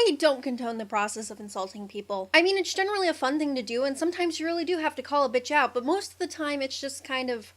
I don't condone the process of insulting people. I mean, it's generally a fun thing to do, and sometimes you really do have to call a bitch out, but most of the time it's just kind of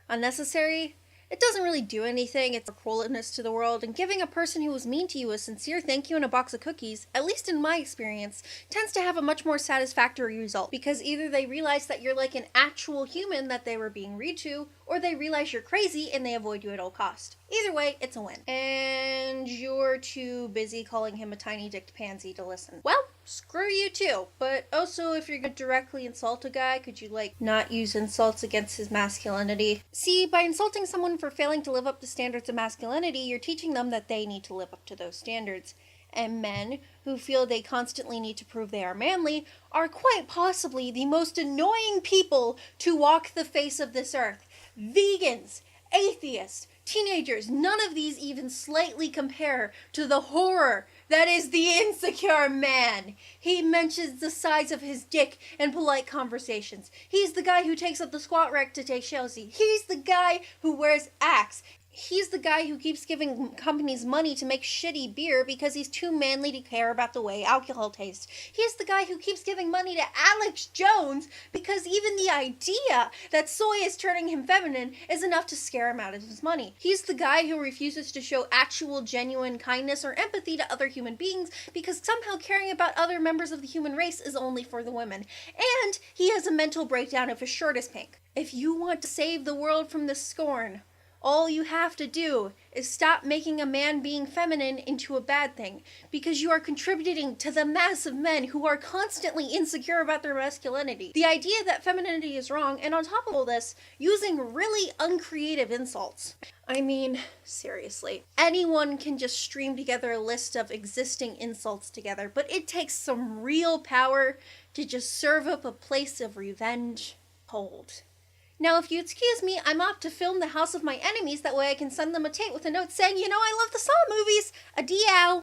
unnecessary. It doesn't really do anything, it's a cruelness to the world, and giving a person who was mean to you a sincere thank you and a box of cookies, at least in my experience, tends to have a much more satisfactory result, because either they realize that you're like an actual human that they were being rude to, or they realize you're crazy and they avoid you at all cost. Either way, it's a win. And you're too busy calling him a tiny-dicked pansy to listen. Well, screw you too. But also, if you're gonna directly insult a guy, could you, not use insults against his masculinity? See, by insulting someone for failing to live up to standards of masculinity, you're teaching them that they need to live up to those standards. And men, who feel they constantly need to prove they are manly, are quite possibly the most annoying people to walk the face of this earth. Vegans, atheists, teenagers, none of these even slightly compare to the horror that is the insecure man. He mentions the size of his dick in polite conversations. He's the guy who takes up the squat rack to take Chelsea. He's the guy who wears Axe. He's the guy who keeps giving companies money to make shitty beer because he's too manly to care about the way alcohol tastes. He's the guy who keeps giving money to Alex Jones because even the idea that soy is turning him feminine is enough to scare him out of his money. He's the guy who refuses to show actual genuine kindness or empathy to other human beings because somehow caring about other members of the human race is only for the women. And he has a mental breakdown if his shirt is pink. If you want to save the world from this scorn, all you have to do is stop making a man being feminine into a bad thing, because you are contributing to the mass of men who are constantly insecure about their masculinity. The idea that femininity is wrong, and on top of all this, using really uncreative insults. I mean, seriously. Anyone can just stream together a list of existing insults together, but it takes some real power to just serve up a place of revenge cold. Now, if you excuse me, I'm off to film The House of My Enemies, that way I can send them a tape with a note saying, I love the Saw movies. Adieu.